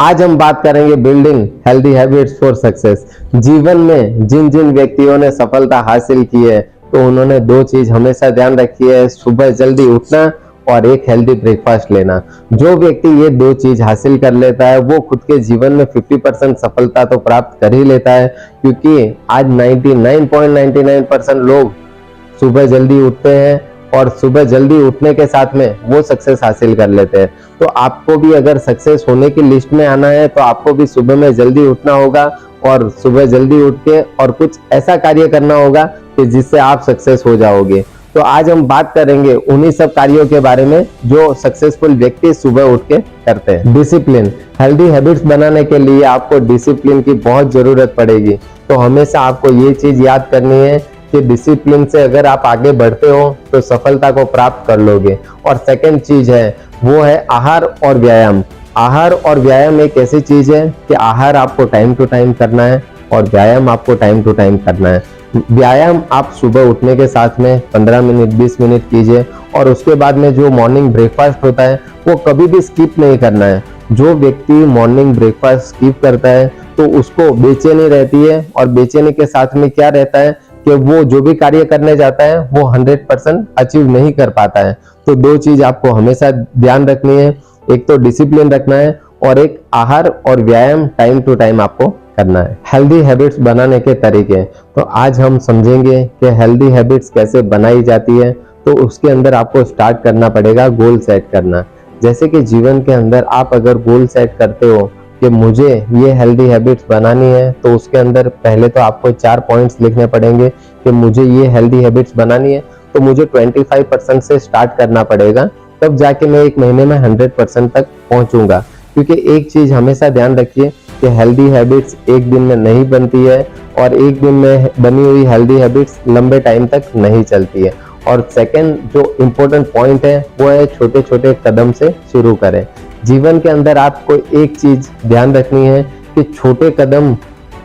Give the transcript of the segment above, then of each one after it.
आज हम बात करेंगे building healthy habits for success. जीवन में जिन जिन व्यक्तियों ने सफलता हासिल की है तो उन्होंने दो चीज हमेशा ध्यान रखी है, सुबह जल्दी उठना और एक हेल्दी ब्रेकफास्ट लेना। जो व्यक्ति ये दो चीज हासिल कर लेता है वो खुद के जीवन में 50% सफलता तो प्राप्त कर ही लेता है, क्योंकि आज 99.99% लोग सुबह जल्दी उठते हैं और सुबह जल्दी उठने के साथ में वो सक्सेस हासिल कर लेते हैं। तो आपको भी अगर सक्सेस होने की लिस्ट में आना है तो आपको भी सुबह में जल्दी उठना होगा और सुबह जल्दी उठ के और कुछ ऐसा कार्य करना होगा कि जिससे आप सक्सेस हो जाओगे। तो आज हम बात करेंगे उन्हीं सब कार्यों के बारे में जो सक्सेसफुल व्यक्ति सुबह उठ के करते हैं। डिसिप्लिन। हेल्दी हैबिट्स बनाने के लिए आपको डिसिप्लिन की बहुत जरूरत पड़ेगी। तो हमेशा आपको ये चीज याद करनी है कि डिसिप्लिन से अगर आप आगे बढ़ते हो तो सफलता को प्राप्त कर लोगे। और सेकंड चीज है वो है आहार और व्यायाम। आहार और व्यायाम एक ऐसी चीज है कि आहार आपको टाइम टू टाइम करना है और व्यायाम आपको टाइम टू टाइम करना है। व्यायाम आप सुबह उठने के साथ में 15 मिनट 20 मिनट कीजिए और उसके बाद में जो मॉर्निंग ब्रेकफास्ट होता है वो कभी भी स्किप नहीं करना है। जो व्यक्ति मॉर्निंग ब्रेकफास्ट स्किप करता है तो उसको बेचैनी रहती है और बेचैनी के साथ में क्या रहता है कि वो जो भी कार्य करने जाता है वो 100% अचीव नहीं कर पाता है। तो दो चीज आपको हमेशा ध्यान रखनी है, एक तो डिसिप्लिन रखना है और एक आहार और व्यायाम टाइम टू टाइम आपको करना है। हेल्दी हैबिट्स बनाने के तरीके। तो आज हम समझेंगे कि हेल्दी हैबिट्स कैसे बनाई जाती है। तो उसके अंदर आपको स्टार्ट करना पड़ेगा गोल सेट करना। जैसे कि जीवन के अंदर आप अगर गोल सेट करते हो कि मुझे ये हेल्दी हैबिट्स बनानी है तो उसके अंदर पहले तो आपको 4 पॉइंट्स लिखने पड़ेंगे कि मुझे ये हेल्दी हैबिट्स बनानी है तो मुझे 25% से स्टार्ट करना पड़ेगा, तब जाके मैं एक महीने में 100% तक पहुंचूंगा। क्योंकि एक चीज हमेशा ध्यान रखिए कि हेल्दी हैबिट्स एक दिन में नहीं बनती है और एक दिन में बनी हुई हेल्दी हैबिट्स लंबे टाइम तक नहीं चलती है। और सेकंड जो इम्पोर्टेंट पॉइंट है वो है छोटे छोटे कदम से शुरू करें। जीवन के अंदर आपको एक चीज ध्यान रखनी है कि छोटे कदम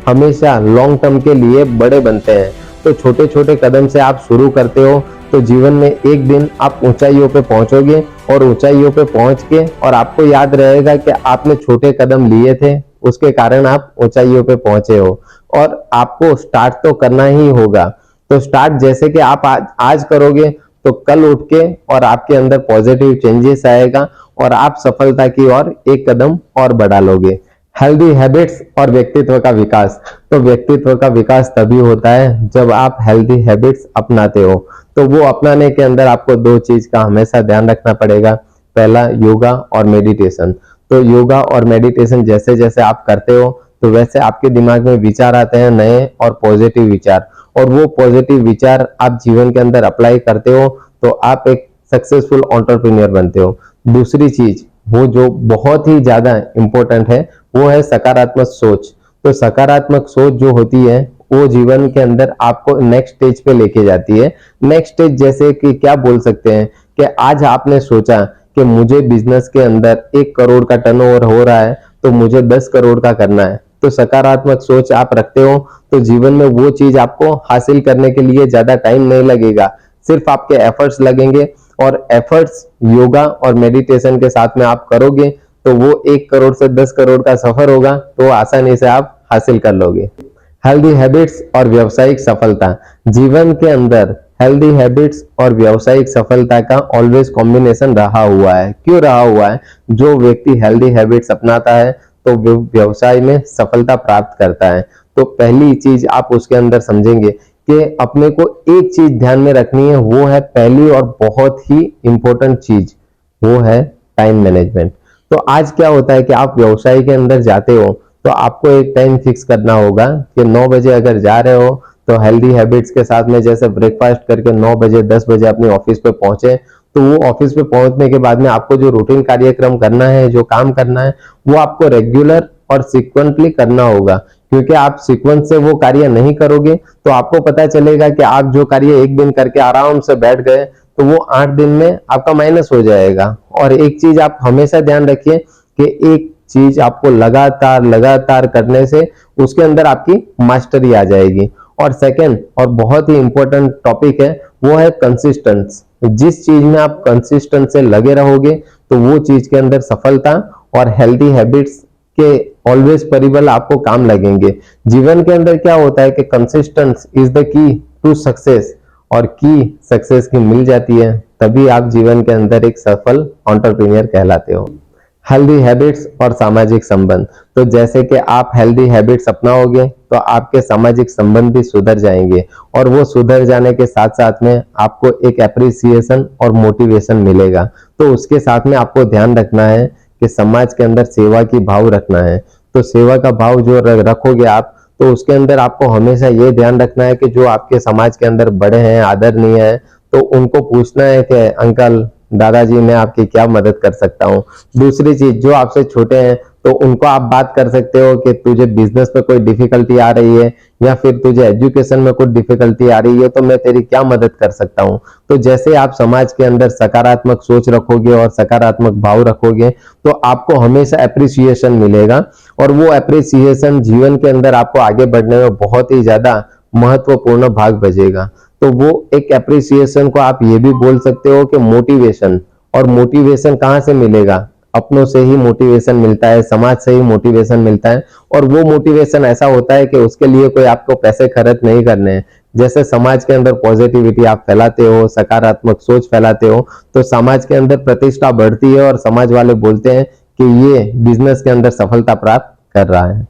हमेशा लॉन्ग टर्म के लिए बड़े बनते हैं। तो छोटे छोटे कदम से आप शुरू करते हो तो जीवन में एक दिन आप ऊंचाइयों पे पहुंचोगे और ऊंचाइयों पे पहुंच के और आपको याद रहेगा कि आपने छोटे कदम लिए थे, उसके कारण आप ऊंचाइयों पे पहुंचे हो। और आपको स्टार्ट तो करना ही होगा। तो स्टार्ट जैसे कि आप आज करोगे तो कल उठ के और आपके अंदर पॉजिटिव चेंजेस आएगा और आप सफलता की ओर एक कदम और बढ़ा लोगे। हेल्दी हैबिट्स और व्यक्तित्व का विकास। तो व्यक्तित्व का विकास तभी होता है जब आप हेल्दी हैबिट्स अपनाते हो। तो वो अपनाने के अंदर आपको दो चीज का हमेशा ध्यान रखना पड़ेगा। पहला योगा और मेडिटेशन। तो योगा और मेडिटेशन जैसे जैसे आप करते हो तो वैसे आपके दिमाग में विचार आते हैं नए और पॉजिटिव विचार, और वो पॉजिटिव विचार आप जीवन के अंदर अप्लाई करते हो तो आप एक सक्सेसफुल एंटरप्रेन्योर बनते हो। दूसरी चीज वो जो बहुत ही ज्यादा इंपॉर्टेंट है वो है सकारात्मक सोच। तो सकारात्मक सोच जो होती है वो जीवन के अंदर आपको नेक्स्ट स्टेज पे लेके जाती है। नेक्स्ट स्टेज जैसे कि क्या बोल सकते हैं कि आज आपने सोचा कि मुझे बिजनेस के अंदर 1 करोड़ का टर्नओवर हो रहा है तो मुझे 10 करोड़ का करना है। तो सकारात्मक सोच आप रखते हो तो जीवन में वो चीज आपको हासिल करने के लिए ज्यादा टाइम नहीं लगेगा, सिर्फ आपके एफर्ट्स लगेंगे। और एफर्ट्स योगा और मेडिटेशन के साथ में आप करोगे तो वो 1 करोड़ से 10 करोड़ का सफर होगा तो आसानी से आप हासिल कर लोगे। हेल्दी हैबिट्स और व्यावसायिक सफलता। जीवन के अंदर हेल्दी हैबिट्स और व्यावसायिक सफलता का ऑलवेज कॉम्बिनेशन रहा हुआ है। क्यों रहा हुआ है? जो व्यक्ति हेल्दी हैबिट्स अपनाता है तो व्यवसाय में सफलता प्राप्त करता है। तो पहली चीज आप उसके अंदर समझेंगे कि अपने को एक चीज ध्यान में रखनी है, वो है पहली और बहुत ही इंपॉर्टेंट चीज, वो है टाइम मैनेजमेंट। तो आज क्या होता है कि आप व्यवसाय के अंदर जाते हो तो आपको एक टाइम फिक्स करना होगा कि 9 बजे अगर जा रहे हो तो हेल्दी हैबिट्स के साथ में जैसे ब्रेकफास्ट करके 9 बजे 10 बजे अपने ऑफिस पे पहुंचे। तो वो ऑफिस पे पहुंचने के बाद में आपको जो रूटीन कार्यक्रम करना है, जो काम करना है, वो आपको रेगुलर और सिक्वेंटली करना होगा। क्योंकि आप सीक्वेंस से वो कार्य नहीं करोगे तो आपको पता चलेगा कि आप जो कार्य एक दिन करके आराम से बैठ गए तो वो 8 दिन में आपका माइनस हो जाएगा। और एक चीज आप हमेशा ध्यान रखिए कि एक चीज आपको लगातार लगातार करने से उसके अंदर आपकी मास्टरी आ जाएगी। और सेकंड और बहुत ही इंपॉर्टेंट टॉपिक है वो है कंसिस्टेंस। जिस चीज में आप कंसिस्टेंट से लगे रहोगे तो वो चीज के अंदर सफलता और हेल्दी हैबिट्स कि ऑलवेज परिबल आपको काम लगेंगे। जीवन के अंदर क्या होता है कि consistence is the key to success, और की सक्सेस की मिल जाती है तभी आप जीवन के अंदर एक सफल एंटरप्रेन्योर कहलाते हो। हेल्दी हैबिट्स और सामाजिक संबंध, तो जैसे कि आप हेल्दी हैबिट्स अपनाओगे तो आपके सामाजिक संबंध भी सुधर जाएंगे, और वो सुधर जाने के साथ साथ में आपको एक एप्रिसिएशन और मोटिवेशन मिलेगा। तो उसके साथ में आपको ध्यान रखना है कि समाज के अंदर सेवा की भाव रखना है। तो सेवा का भाव जो रखोगे आप, तो उसके अंदर आपको हमेशा ये ध्यान रखना है कि जो आपके समाज के अंदर बड़े हैं, आदरणीय है, तो उनको पूछना है कि अंकल, दादाजी, मैं आपकी क्या मदद कर सकता हूँ। दूसरी चीज, जो आपसे छोटे हैं तो उनको आप बात कर सकते हो कि तुझे बिजनेस में कोई डिफिकल्टी आ रही है या फिर तुझे एजुकेशन में कुछ डिफिकल्टी आ रही है, तो मैं तेरी क्या मदद कर सकता हूँ। तो जैसे आप समाज के अंदर सकारात्मक सोच रखोगे और सकारात्मक भाव रखोगे तो आपको हमेशा एप्रिसिएशन मिलेगा, और वो एप्रिसिएशन जीवन के अंदर आपको आगे बढ़ने में बहुत ही ज्यादा महत्वपूर्ण भाग बजेगा। तो वो एक एप्रिसिएशन को आप ये भी बोल सकते हो कि मोटिवेशन, और मोटिवेशन कहाँ से मिलेगा? अपनों से ही मोटिवेशन मिलता है, समाज से ही मोटिवेशन मिलता है, और वो मोटिवेशन ऐसा होता है कि उसके लिए कोई आपको पैसे खर्च नहीं करने हैं। जैसे समाज के अंदर पॉजिटिविटी आप फैलाते हो, सकारात्मक सोच फैलाते हो, तो समाज के अंदर प्रतिष्ठा बढ़ती है और समाज वाले बोलते हैं कि ये बिजनेस के अंदर सफलता प्राप्त कर रहा है।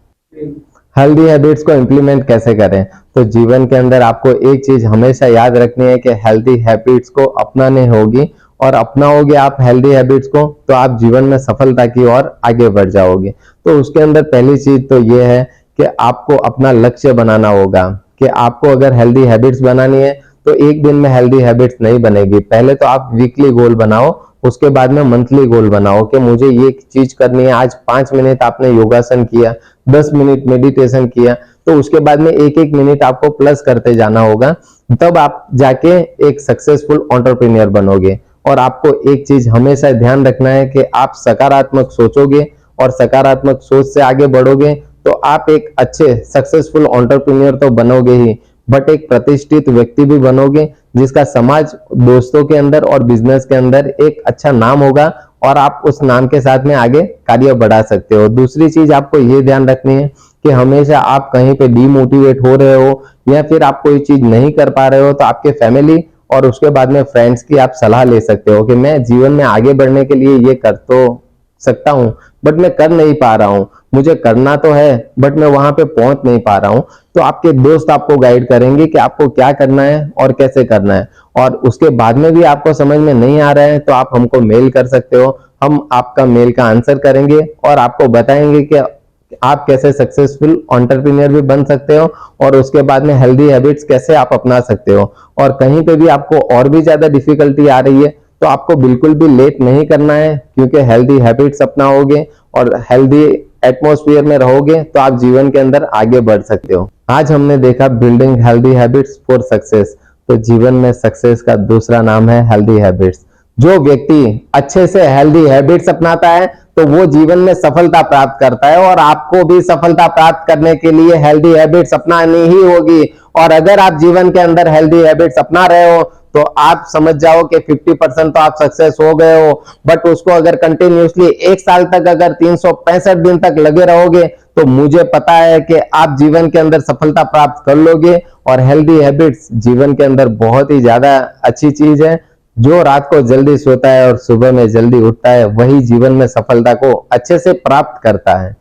हेल्दी हैबिट्स को इंप्लीमेंट कैसे करें? तो जीवन के अंदर आपको एक चीज हमेशा याद रखनी है कि हेल्दी हैबिट्स को अपनाने होगी, और अपनाओगे आप हेल्दी हैबिट्स को तो आप जीवन में सफलता की ओर आगे बढ़ जाओगे। तो उसके अंदर पहली चीज तो ये है कि आपको अपना लक्ष्य बनाना होगा, कि आपको अगर हेल्दी हैबिट्स बनानी है तो एक दिन में हेल्दी हैबिट्स नहीं बनेगी। पहले तो आप वीकली गोल बनाओ, उसके बाद में मंथली गोल बनाओ कि मुझे ये चीज करनी है। आज 5 मिनट आपने योगासन किया, 10 मिनट मेडिटेशन किया, तो उसके बाद में एक एक मिनट आपको प्लस करते जाना होगा, तब आप जाके एक सक्सेसफुल एंटरप्रेन्योर बनोगे। और आपको एक चीज हमेशा ध्यान रखना है कि आप सकारात्मक सोचोगे और सकारात्मक सोच से आगे बढ़ोगे तो आप एक अच्छे सक्सेसफुल एंटरप्रेन्योर तो बनोगे ही, बट एक प्रतिष्ठित व्यक्ति भी बनोगे जिसका समाज, दोस्तों के अंदर और बिजनेस के अंदर एक अच्छा नाम होगा, और आप उस नाम के साथ में आगे कार्य बढ़ा सकते हो। दूसरी चीज आपको ये ध्यान रखनी है कि हमेशा आप कहीं पे डीमोटिवेट हो रहे हो या फिर आप कोई चीज नहीं कर पा रहे हो तो आपके फैमिली और उसके बाद में फ्रेंड्स की आप सलाह ले सकते हो कि मैं जीवन में आगे बढ़ने के लिए ये कर तो सकता हूं बट मैं कर नहीं पा रहा हूं, मुझे करना तो है बट मैं वहां पे पहुंच नहीं पा रहा हूं। तो आपके दोस्त आपको गाइड करेंगे कि आपको क्या करना है और कैसे करना है। और उसके बाद में भी आपको समझ में नहीं आ रहा है तो आप हमको मेल कर सकते हो, हम आपका मेल का आंसर करेंगे और आपको बताएंगे कि आप कैसे सक्सेसफुल एंटरप्रेन्योर भी बन सकते हो और उसके बाद में हेल्दी हैबिट्स कैसे आप अपना सकते हो। और कहीं पे भी आपको और भी ज्यादा डिफिकल्टी आ रही है तो आपको बिल्कुल भी लेट नहीं करना है, क्योंकि हेल्दी हैबिट्स अपनाओगे और हेल्दी एटमॉस्फेयर में रहोगे तो आप जीवन के अंदर आगे बढ़ सकते हो। आज हमने देखा building healthy habits for success. तो जीवन में सक्सेस का दूसरा नाम है हेल्दी हैबिट्स। जो व्यक्ति अच्छे से हेल्दी हैबिट्स अपनाता है तो वो जीवन में सफलता प्राप्त करता है, और आपको भी सफलता प्राप्त करने के लिए हेल्दी हैबिट्स अपनानी ही होगी। और अगर आप जीवन के अंदर हेल्दी हैबिट्स अपना रहे हो तो आप समझ जाओ कि 50% तो आप सक्सेस हो गए हो। बट उसको अगर कंटिन्यूसली 1 साल तक अगर 365 दिन तक लगे रहोगे तो मुझे पता है कि आप जीवन के अंदर सफलता प्राप्त कर लोगे। और हेल्दी हैबिट्स जीवन के अंदर बहुत ही ज्यादा अच्छी चीज है। जो रात को जल्दी सोता है और सुबह में जल्दी उठता है वही जीवन में सफलता को अच्छे से प्राप्त करता है।